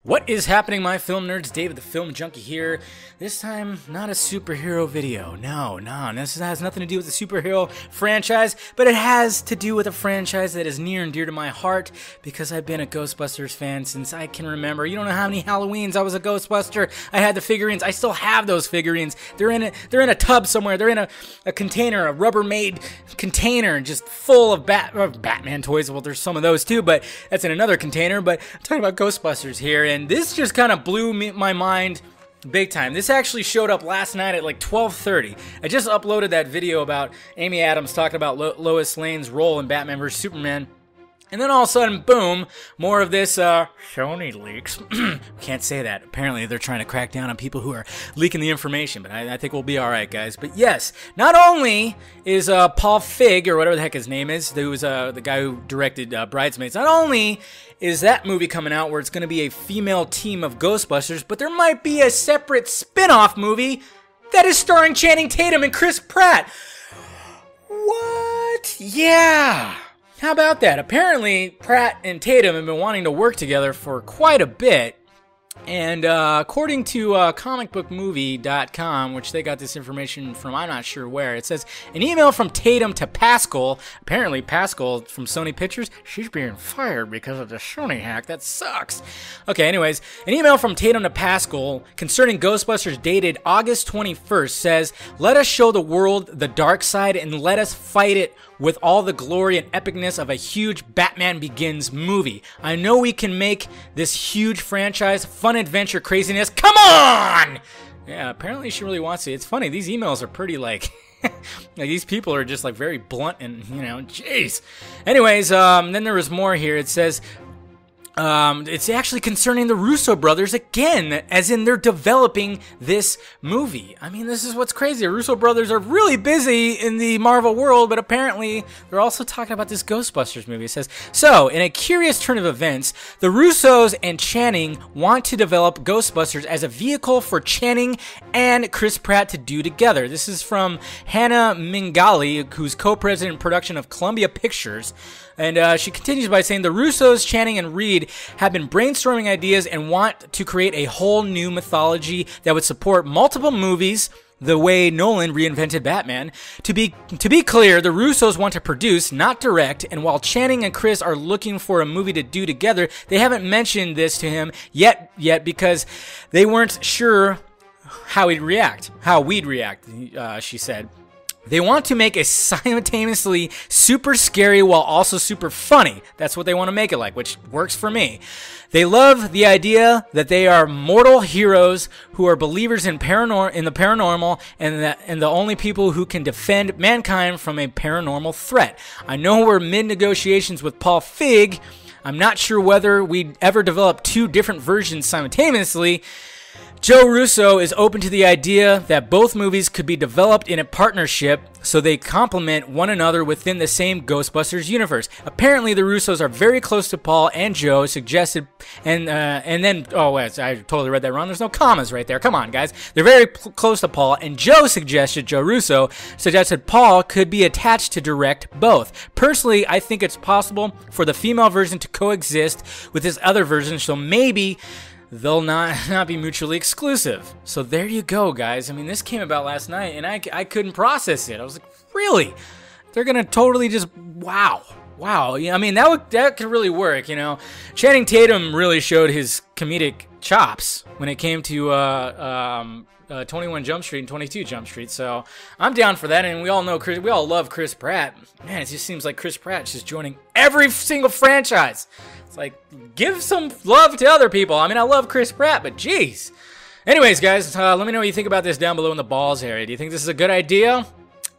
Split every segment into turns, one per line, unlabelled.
What is happening, my film nerds? David the Film Junkie here. This time, not a superhero video. No, this has nothing to do with the superhero franchise, but it has to do with a franchise that is near and dear to my heart because I've been a Ghostbusters fan since I can remember. You don't know how many Halloweens I was a Ghostbuster. I had the figurines. I still have those figurines. They're in a tub somewhere. They're in a container, a Rubbermaid container, just full of Batman toys. Well, there's some of those too, but that's in another container. But I'm talking about Ghostbusters here, and this just kind of blew my mind big time. This actually showed up last night at like 12:30. I just uploaded that video about Amy Adams talking about Lois Lane's role in Batman vs. Superman. And then all of a sudden, boom, more of this Sony leaks. Can't say that. Apparently, they're trying to crack down on people who are leaking the information, but I think we'll be all right, guys. But yes, not only is Paul Feig, or whatever the heck his name is, who was the guy who directed Bridesmaids, not only is that movie coming out where it's going to be a female team of Ghostbusters, but there might be a separate spin-off movie that is starring Channing Tatum and Chris Pratt. What? Yeah. How about that? Apparently, Pratt and Tatum have been wanting to work together for quite a bit. And according to comicbookmovie.com, which they got this information from, I'm not sure where, it says, an email from Tatum to Pascal. Apparently, Pascal from Sony Pictures, she's being fired because of the Sony hack. That sucks. Okay, anyways, an email from Tatum to Pascal concerning Ghostbusters dated August 21st says, let us show the world the dark side and let us fight it with all the glory and epicness of a huge Batman Begins movie. I know we can make this huge franchise, fun adventure craziness. Come on! Yeah, apparently she really wants to. It's funny, these emails are pretty like these people are just like very blunt and, jeez. Anyways, then there was more here. It says, it's actually concerning the Russo brothers again, as in they're developing this movie. I mean, this is what's crazy. The Russo brothers are really busy in the Marvel world, but apparently they're also talking about this Ghostbusters movie. It says, so, in a curious turn of events, the Russos and Channing want to develop Ghostbusters as a vehicle for Channing and Chris Pratt to do together. This is from Hannah Mingali, who's co-president in production of Columbia Pictures. And she continues by saying, the Russos, Channing, and Reed have been brainstorming ideas and want to create a whole new mythology that would support multiple movies the way Nolan reinvented Batman. To be clear, the Russos want to produce, not direct, and while Channing and Chris are looking for a movie to do together, they haven't mentioned this to him yet because they weren't sure how we'd react, she said. They want to make it simultaneously super scary while also super funny. That's what they want to make it like, which works for me. They love the idea that they are mortal heroes who are believers in the paranormal and the only people who can defend mankind from a paranormal threat. I know we're mid-negotiations with Paul Feig. I'm not sure whether we'd ever develop two different versions simultaneously. Joe Russo is open to the idea that both movies could be developed in a partnership so they complement one another within the same Ghostbusters universe. Apparently, the Russos are very close to Paul and Joe suggested, and then, I totally read that wrong. There's no commas right there. Come on, guys. They're very close to Paul, and Joe Russo suggested Paul could be attached to direct both. Personally, I think it's possible for the female version to coexist with this other version, so maybe they'll not be mutually exclusive. So there you go, guys. I mean, this came about last night, and I couldn't process it. I was like, really? They're going to totally just, wow. Yeah, I mean, that could really work, Channing Tatum really showed his comedic chops when it came to 21 Jump Street and 22 Jump Street, so I'm down for that, and we all love Chris Pratt. Man, it just seems like Chris Pratt's just joining every single franchise. It's like, give some love to other people. I mean, I love Chris Pratt, but jeez. Anyways, guys, let me know what you think about this down below in the balls area. Do you think this is a good idea?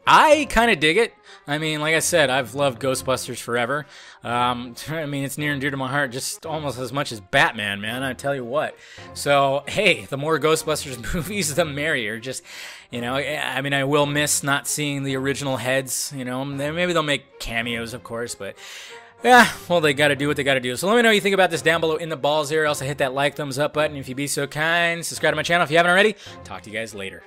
I kind of dig it. I mean, like I said, I've loved Ghostbusters forever. I mean, it's near and dear to my heart, just almost as much as Batman, man. I tell you what. So, hey, the more Ghostbusters movies, the merrier. Just, I mean, I will miss not seeing the original heads. Maybe they'll make cameos, of course, but yeah, well, they got to do what they got to do. So let me know what you think about this down below in the balls area. Also, hit that like, thumbs up button if you be so kind. Subscribe to my channel if you haven't already. Talk to you guys later.